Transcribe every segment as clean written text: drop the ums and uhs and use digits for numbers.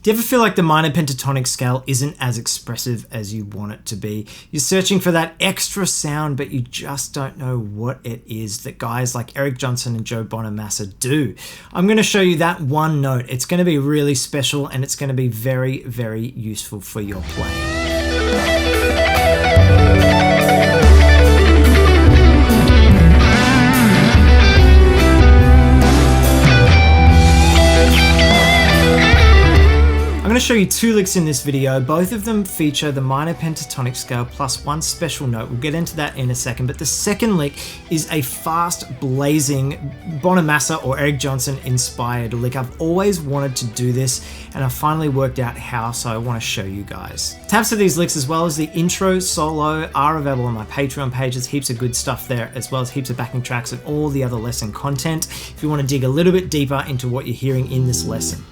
Do you ever feel like the minor pentatonic scale isn't as expressive as you want it to be? You're searching for that extra sound, but you just don't know what it is that guys like Eric Johnson and Joe Bonamassa do. I'm going to show you that one note. It's going to be really special and it's going to be very, very useful for your playing. I'm going to show you two licks in this video. Both of them feature the minor pentatonic scale plus one special note. We'll get into that in a second, but the second lick is a fast, blazing Bonamassa or Eric Johnson inspired lick. I've always wanted to do this and I finally worked out how, so I want to show you guys. Tabs for these licks as well as the intro solo are available on my Patreon page. There's heaps of good stuff there, as well as heaps of backing tracks and all the other lesson content if you want to dig a little bit deeper into what you're hearing in this lesson.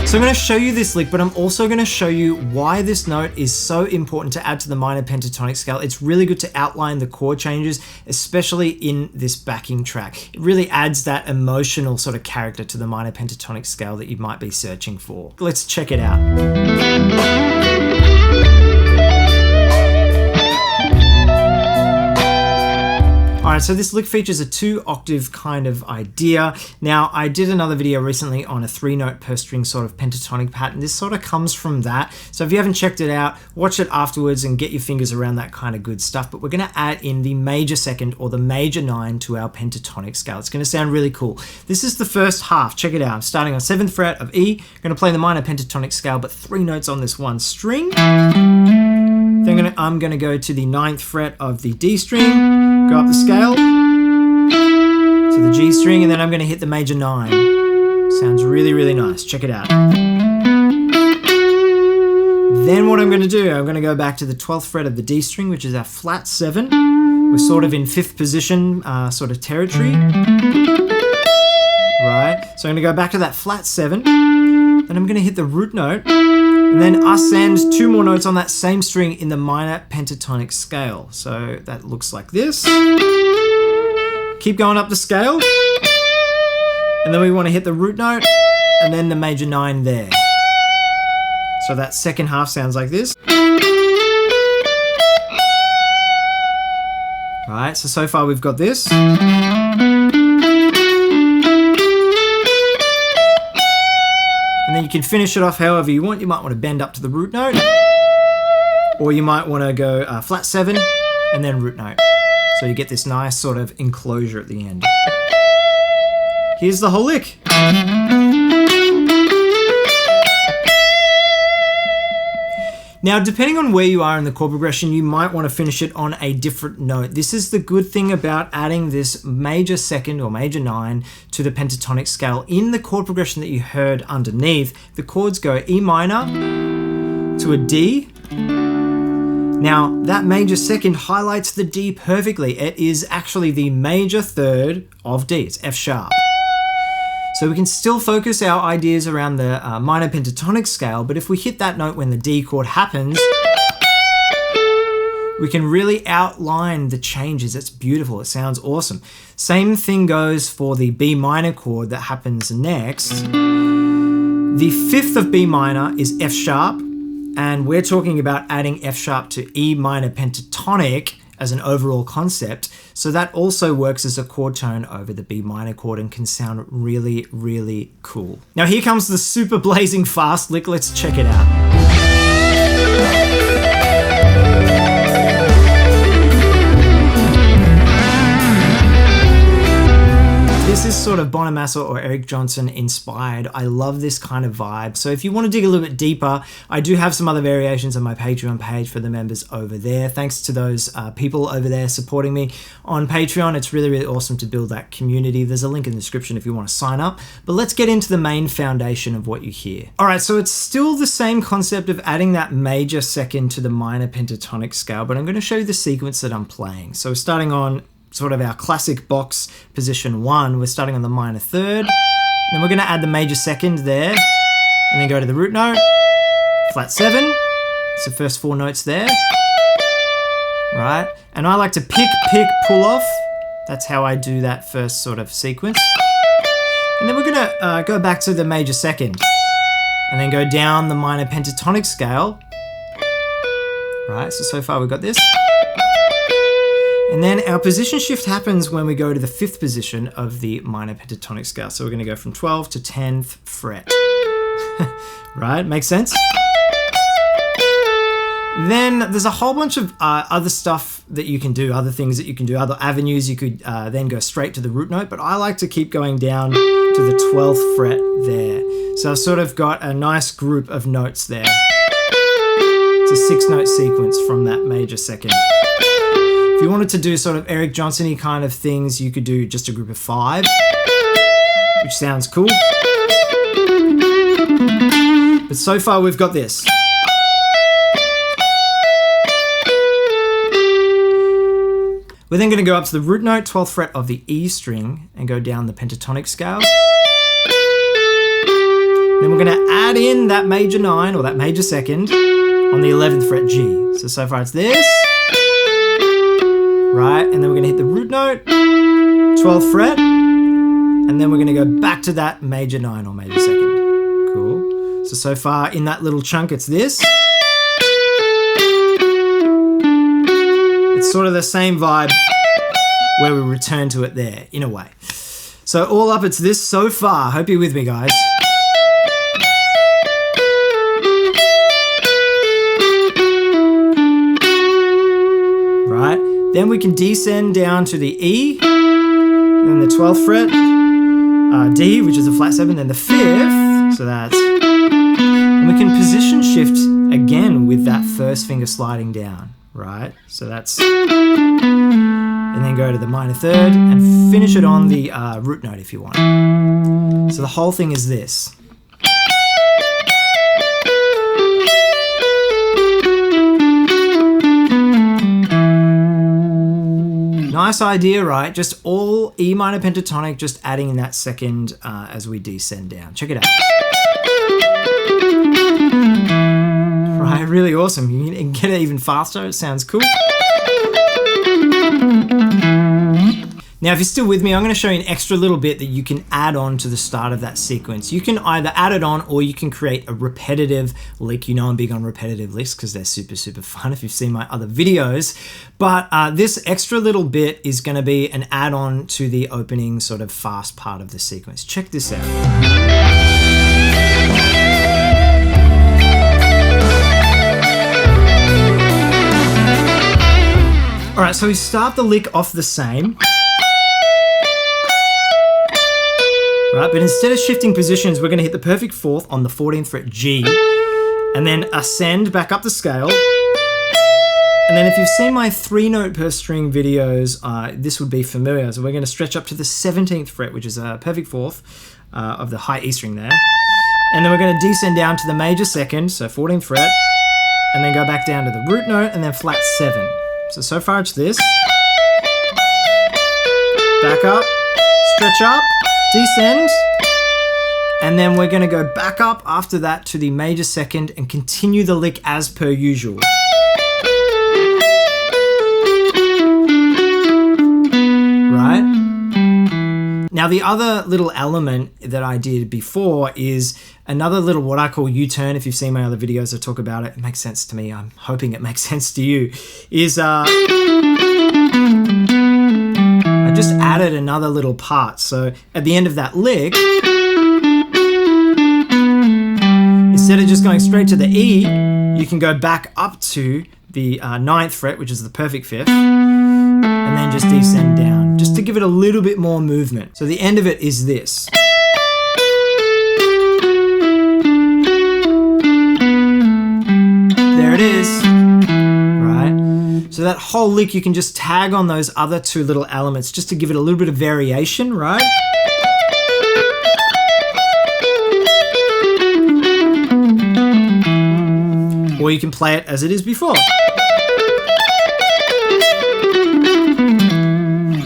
So I'm going to show you this lick, but I'm also going to show you why this note is so important to add to the minor pentatonic scale. It's really good to outline the chord changes, especially in this backing track. It really adds that emotional sort of character to the minor pentatonic scale that you might be searching for. Let's check it out. Alright, so this lick features a 2-octave kind of idea. Now, I did another video recently on a 3-note per string sort of pentatonic pattern. This sort of comes from that. So if you haven't checked it out, watch it afterwards and get your fingers around that kind of good stuff. But we're going to add in the major second or the major 9 to our pentatonic scale. It's going to sound really cool. This is the first half. Check it out. I'm starting on 7th fret of E. I'm going to play the minor pentatonic scale, but 3 notes on this one string. Then I'm going to go to the 9th fret of the D string, go up the scale to the G string, and then I'm going to hit the major 9. Sounds really, really nice. Check it out. Then what I'm going to do, I'm going to go back to the 12th fret of the D string, which is our flat 7. We're sort of in 5th position sort of territory. Right, so I'm going to go back to that flat 7. Then I'm going to hit the root note. And then ascend 2 more notes on that same string in the minor pentatonic scale. So that looks like this. Keep going up the scale. And then we want to hit the root note and then the major 9 there. So that second half sounds like this. Right, so far we've got this. And then you can finish it off however you want. You might want to bend up to the root note, or you might want to go flat 7 and then root note. So you get this nice sort of enclosure at the end. Here's the whole lick. Now, depending on where you are in the chord progression, you might want to finish it on a different note. This is the good thing about adding this major second or major 9 to the pentatonic scale. In the chord progression that you heard underneath, the chords go E minor to a D. Now, that major second highlights the D perfectly. It is actually the major third of D. It's F sharp. So we can still focus our ideas around the minor pentatonic scale, but if we hit that note when the D chord happens, we can really outline the changes. It's beautiful. It sounds awesome. Same thing goes for the B minor chord that happens next. The 5th of B minor is F sharp, and we're talking about adding F sharp to E minor pentatonic as an overall concept. So that also works as a chord tone over the B minor chord and can sound really, really cool. Now here comes the super blazing fast lick. Let's check it out. This This is sort of Bonamassa or Eric Johnson inspired. I love this kind of vibe. So if you want to dig a little bit deeper, I do have some other variations on my Patreon page for the members over there. Thanks to those people over there supporting me on Patreon. It's really, really awesome to build that community. There's a link in the description if you want to sign up. But let's get into the main foundation of what you hear. All right, so it's still the same concept of adding that major second to the minor pentatonic scale, but I'm going to show you the sequence that I'm playing. So we're starting on sort of our classic box position 1. We're starting on the minor third, then we're going to add the major second there, and then go to the root note, flat 7. It's the first 4 notes there, right? And I like to pick, pull off. That's how I do that first sort of sequence. And then we're going to go back to the major second, and then go down the minor pentatonic scale, right? So far we've got this. And then our position shift happens when we go to the 5th position of the minor pentatonic scale. So we're going to go from 12th to 10th fret. Right? Makes sense? Then there's a whole bunch of other stuff that you can do, other things that you can do, other avenues. You could then go straight to the root note, but I like to keep going down to the 12th fret there. So I've sort of got a nice group of notes there. It's a 6-note sequence from that major second. If you wanted to do sort of Eric Johnson-y kind of things, you could do just a group of 5, which sounds cool. But so far we've got this. We're then going to go up to the root note, 12th fret of the E string, and go down the pentatonic scale. Then we're going to add in that major 9, or that major second, on the 11th fret G. So far it's this. Right, and then we're going to hit the root note, 12th fret, and then we're going to go back to that major 9 or major second. Cool. So far in that little chunk, it's this. It's sort of the same vibe where we return to it there, in a way. So all up, it's this so far. Hope you're with me, guys. Right. Then we can descend down to the E, then the 12th fret, D, which is a flat 7, then the 5th, so that's, and we can position shift again with that first finger sliding down, right? So that's, and then go to the minor third and finish it on the root note if you want. So the whole thing is this. Nice idea, right? Just all E minor pentatonic, just adding in that second as we descend down. Check it out. Right, really awesome. You can get it even faster. It sounds cool. Now, if you're still with me, I'm going to show you an extra little bit that you can add on to the start of that sequence. You can either add it on or you can create a repetitive lick. You know I'm big on repetitive licks because they're super, super fun if you've seen my other videos. But this extra little bit is going to be an add-on to the opening sort of fast part of the sequence. Check this out. All right, so we start the lick off the same. Right, but instead of shifting positions, we're going to hit the perfect 4th on the 14th fret G, and then ascend back up the scale. And then if you've seen my 3-note per string videos, this would be familiar. So we're going to stretch up to the 17th fret, which is a perfect 4th of the high E string there. And then we're going to descend down to the major second, so 14th fret, and then go back down to the root note, and then flat 7. So far it's this. Back up, stretch up, descend, and then we're going to go back up after that to the major second and continue the lick as per usual. Right? Now the other little element that I did before is another little what I call U-turn. If you've seen my other videos, I talk about it. It makes sense to me. I'm hoping it makes sense to you. I just added another little part. So at the end of that lick, instead of just going straight to the E, you can go back up to the 9th fret, which is the perfect 5th. And and then just descend down, just to give it a little bit more movement. So the end of it is this. There it is, right? So that whole lick, you can just tag on those other two little elements just to give it a little bit of variation, right? Or you can play it as it is before.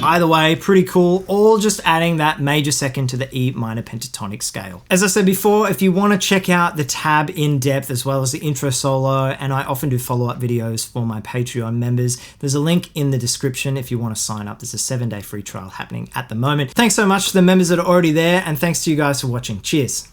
Either way, pretty cool, all just adding that major second to the E minor pentatonic scale. As I said before, if you want to check out the tab in depth as well as the intro solo, and I often do follow-up videos for my Patreon members, there's a link in the description if you want to sign up. There's a 7-day free trial happening at the moment. Thanks so much to the members that are already there, and thanks to you guys for watching. Cheers.